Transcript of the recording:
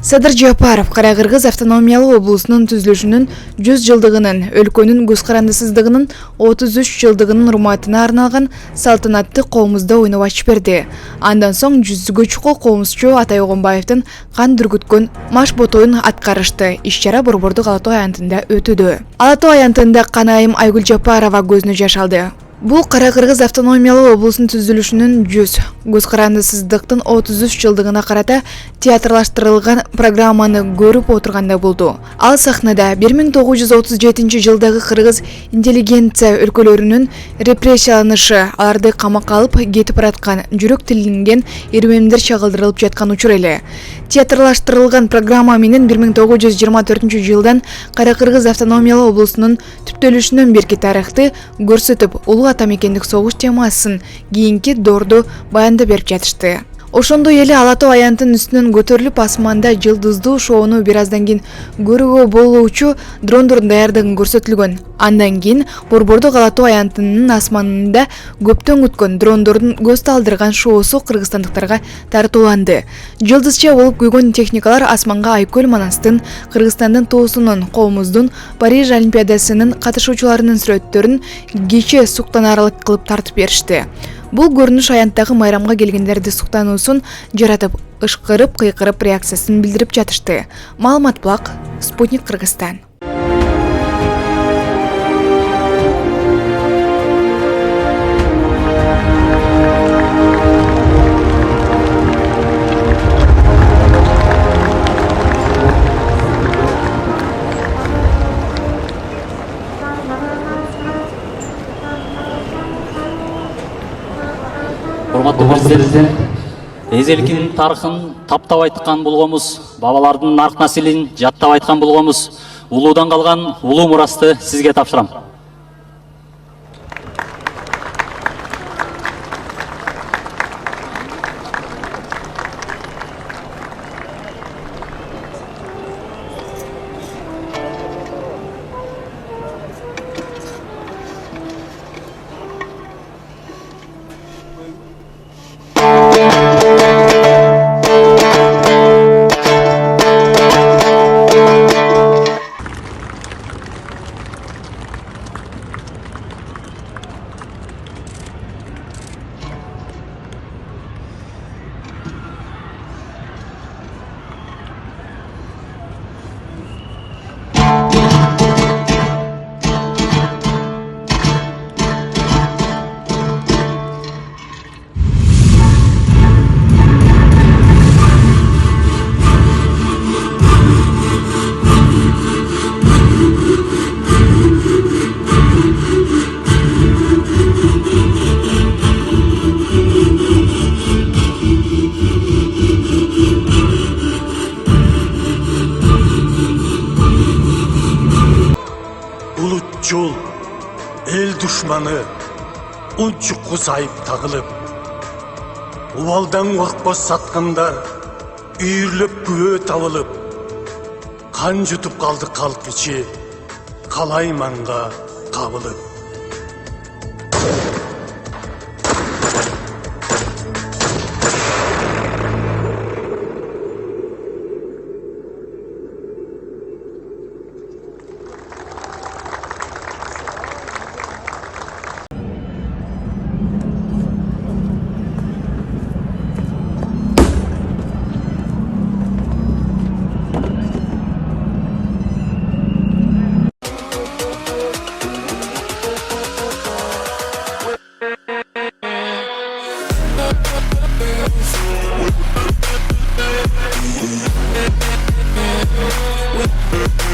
Садыр Жапаров Кара-Кыргыз автономиялык облусунун түзүлүшүнүн 100 жылдыгынын, өлкөнүн көз карандысыздыгынын 33 жылдыгынын урматына арналган салтанатты коомузда ойноп ачып берди. Андан соң жүзгө чукул коомузчу Атай Огонбаевдин кан дүргүткөн маш ботоюн аткарышты. Иш-чара Борбордук Ала Тоо аянтында өтүүдө. Ала Тоо аянтында канайым Айгүл Жапарова көзүнө жаш алды. Бул Кара-Кыргыз автономиялык облусунун түзүлүшүнүн 100 көз карандысыздыктын 33 жылдыгына карата театрлаштырылган программаны көрүп отурганда болду. Ал сахнада 1937 жылдагы кыргыз интеллигенция өлкөлөрүнүн репрессияланышы, аларды камакка алып кетип бараткан, жүрөк тилинген ирмемдер чагылдырылып жаткан учур эле. Театрлаштырылган программа менен 1924 жылдан Кара-Кыргыз автономиялык облусунун түптөлүшүнөн берки тарыхты көрсөтүп, улуу атамекендик согуш темасын кийинки доордо баяндап берип жатышты. Ошондой эле Ала Тоо аянтынын үстүнөн көтөрүлүп асманда жылдыздуу шоону бир аздан кийин көрүүгө болуучу дрондордун даярдыгын көрсөтүлгөн. Андан кийин Борбордук Ала Тоо аянтынын асманында көптөн күткөн дрондордун көз талдырган шоусу кыргызстандыктарга тартууланды. Жылдызча болуп күйгөн техникалар асманга Айкөл Манастын, Кыргызстандын туусунун, коомуздун, Париж Олимпиадасынын катышуучуларынын сүрөттөрүн кече суктанарлык кылып тартып беришти. Бул көрүнүш аянттагы майрамга келгендерди суктануусун жаратып, ышкырып, кыйкырып реакциясын билдирип жатышты. Маалымат Булак, Спутник Кыргызстан. Урматтуу президент, эзеликин тарыхын таптап айткан болгонбуз, бабалардын нарк населин жаттап айткан болгонбуз. Улуудан калган улуу мурасты сизге тапшырам. Жол, эл душманы, унчукку сайып тагылып, убалдан коркпос саткандар, үйүрлөп күбө табылып, кан жутуп калды калк ичи, калай манга кабылып. With